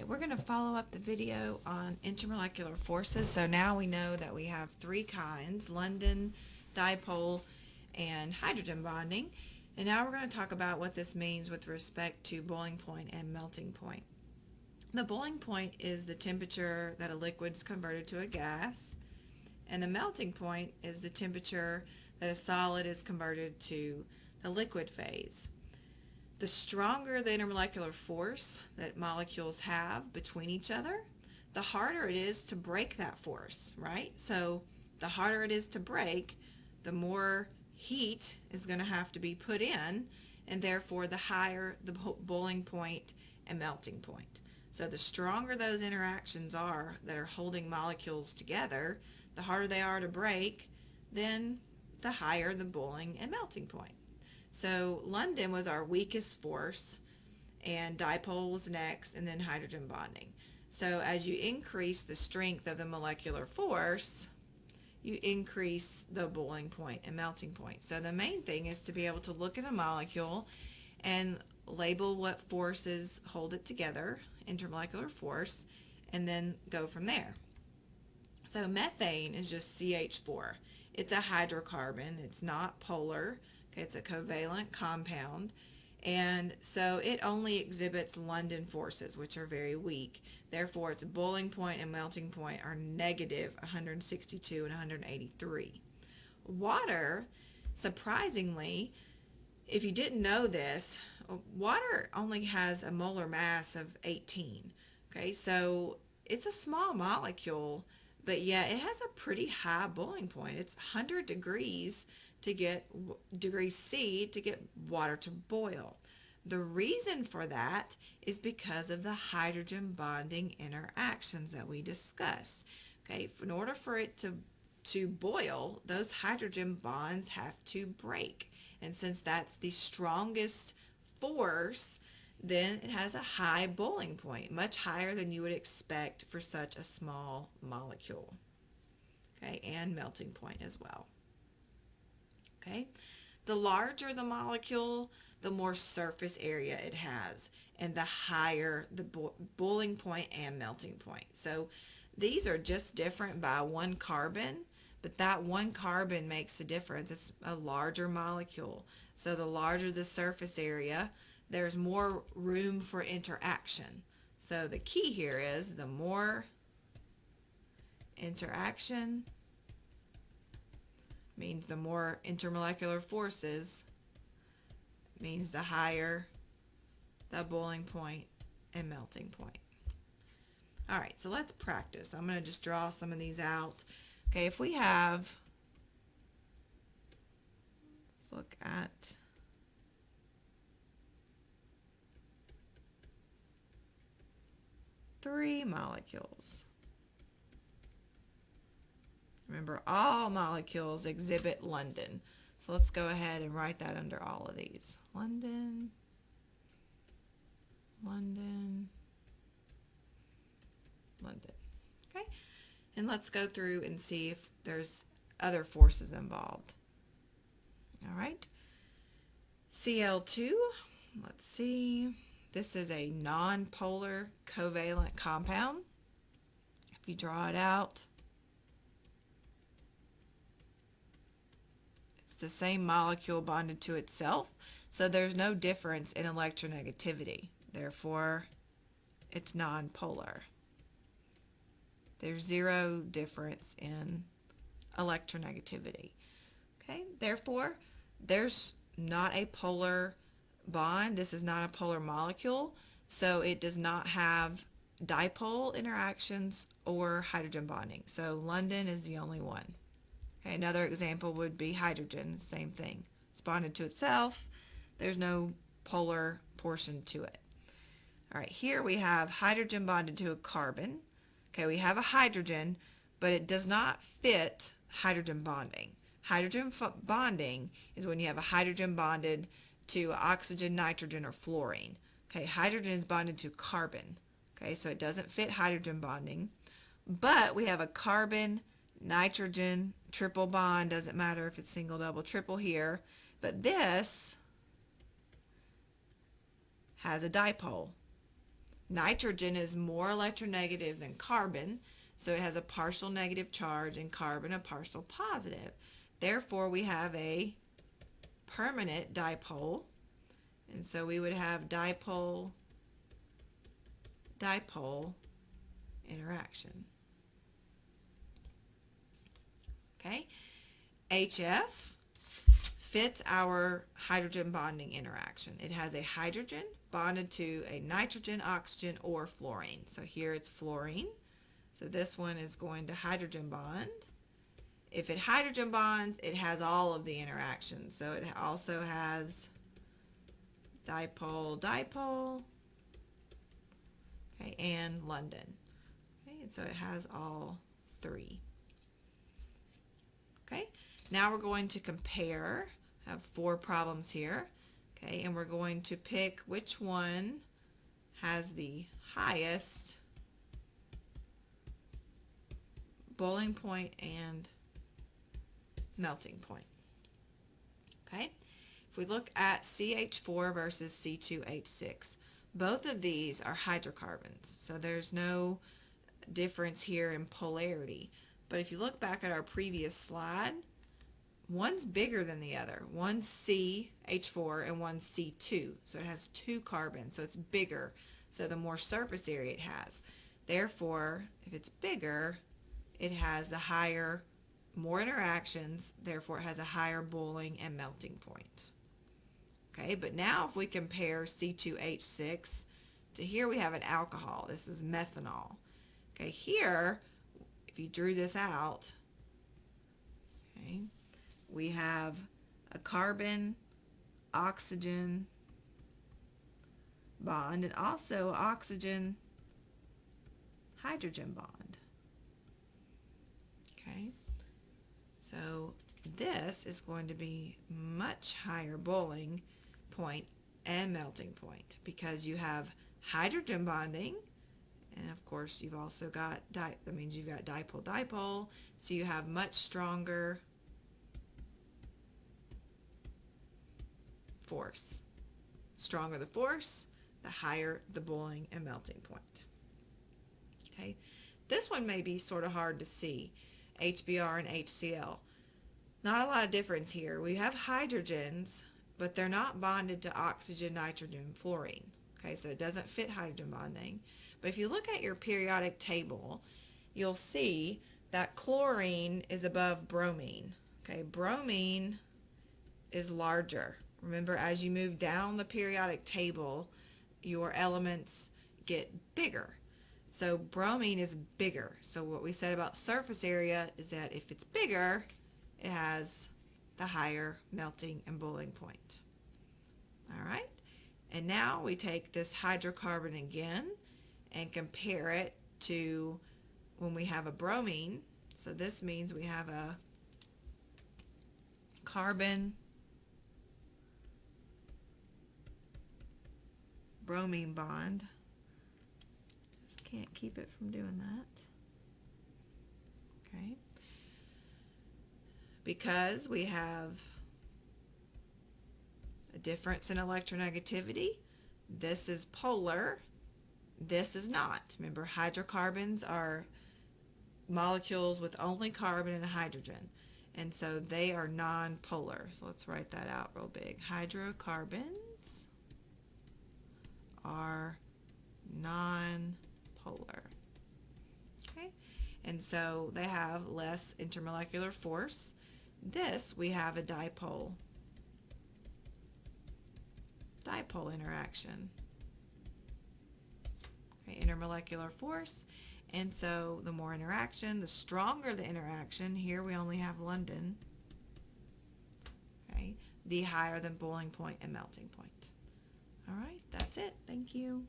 Alright, we're going to follow up the video on intermolecular forces. So now we know that we have three kinds: London, dipole, and hydrogen bonding. And now we're going to talk about what this means with respect to boiling point and melting point. The boiling point is the temperature that a liquid is converted to a gas, and the melting point is the temperature that a solid is converted to the liquid phase. The stronger the intermolecular force that molecules have between each other, the harder it is to break that force, right? So the harder it is to break, the more heat is going to have to be put in, and therefore the higher the boiling point and melting point. So the stronger those interactions are that are holding molecules together, the harder they are to break, then the higher the boiling and melting point. So London was our weakest force, and dipole was next, and then hydrogen bonding. So as you increase the strength of the molecular force, you increase the boiling point and melting point. So the main thing is to be able to look at a molecule and label what forces hold it together, intermolecular force, and then go from there. So methane is just CH4. It's a hydrocarbon. It's not polar. Okay, it's a covalent compound, and so it only exhibits London forces, which are very weak. Therefore, its boiling point and melting point are negative 162 and 183. Water, surprisingly, if you didn't know this, water only has a molar mass of 18. Okay, so it's a small molecule, but yet it has a pretty high boiling point. It's 100 degrees to get degrees C to get water to boil. The reason for that is because of the hydrogen bonding interactions that we discussed. Okay, in order for it to boil, those hydrogen bonds have to break. And since that's the strongest force, then it has a high boiling point, much higher than you would expect for such a small molecule. Okay, and melting point as well. Okay, the larger the molecule, the more surface area it has, and the higher the boiling point and melting point. So these are just different by one carbon, but that one carbon makes a difference. It's a larger molecule. So the larger the surface area, there's more room for interaction. So the key here is the more interaction means the more intermolecular forces, means the higher the boiling point and melting point. All right, so let's practice. I'm going to just draw some of these out. Okay, if we have, let's look at three molecules. Remember, all molecules exhibit London. So let's go ahead and write that under all of these. London, London, London. Okay? And let's go through and see if there's other forces involved. All right. Cl2, let's see. This is a non-polar covalent compound. If you draw it out, the same molecule bonded to itself, so there's no difference in electronegativity. Therefore, it's nonpolar. There's zero difference in electronegativity. Okay, therefore, there's not a polar bond. This is not a polar molecule, so it does not have dipole interactions or hydrogen bonding. So London is the only one. Okay, another example would be hydrogen, same thing. It's bonded to itself. There's no polar portion to it. All right, here we have hydrogen bonded to a carbon. Okay, we have a hydrogen, but it does not fit hydrogen bonding. Hydrogen bonding is when you have a hydrogen bonded to oxygen, nitrogen, or fluorine. Okay, hydrogen is bonded to carbon. Okay, so it doesn't fit hydrogen bonding, but we have a carbon, nitrogen, triple bond. Doesn't matter if it's single, double, triple here, but this has a dipole. Nitrogen is more electronegative than carbon, so it has a partial negative charge, and carbon a partial positive. Therefore, we have a permanent dipole, and so we would have dipole-dipole interaction. Okay, HF fits our hydrogen bonding interaction. It has a hydrogen bonded to a nitrogen, oxygen, or fluorine. So here it's fluorine. So this one is going to hydrogen bond. If it hydrogen bonds, it has all of the interactions. So it also has dipole-dipole, okay, and London. Okay, and so it has all three. Okay, now we're going to compare. I have 4 problems here. Okay, and we're going to pick which one has the highest boiling point and melting point. Okay, if we look at CH4 versus C2H6, both of these are hydrocarbons, so there's no difference here in polarity. But if you look back at our previous slide, one's bigger than the other. One's CH4 and one's C2, so it has 2 carbons, so it's bigger, so the more surface area it has. Therefore, if it's bigger, it has a higher, more interactions, therefore it has a higher boiling and melting point. Okay, but now if we compare C2H6 to here, we have an alcohol. This is methanol. Okay, here, if you drew this out, okay, we have a carbon oxygen bond and also oxygen hydrogen bond. Okay, so this is going to be much higher boiling point and melting point because you have hydrogen bonding, and of course you've also got that means you've got dipole-dipole, so you have much stronger force. Stronger the force, the higher the boiling and melting point. Okay, this one may be sort of hard to see, HBr and HCl. Not a lot of difference here. We have hydrogens, but they're not bonded to oxygen, nitrogen, fluorine. Okay, so it doesn't fit hydrogen bonding. But if you look at your periodic table, you'll see that chlorine is above bromine. Okay, bromine is larger. Remember, as you move down the periodic table, your elements get bigger. So bromine is bigger. So what we said about surface area is that if it's bigger, it has the higher melting and boiling point. All right, and now we take this hydrocarbon again and compare it to when we have a bromine. So this means we have a carbon bromine bond. Just can't keep it from doing that. Okay, because we have a difference in electronegativity. This is polar, this is not. Remember, hydrocarbons are molecules with only carbon and hydrogen, and so they are non-polar. So let's write that out real big. Hydrocarbons are non-polar. Okay, and so they have less intermolecular force. This, we have a dipole interaction. Okay, intermolecular force, and so the more interaction, the stronger the interaction. Here we only have London. Okay, the higher the boiling point and melting point. All right, that's it. Thank you.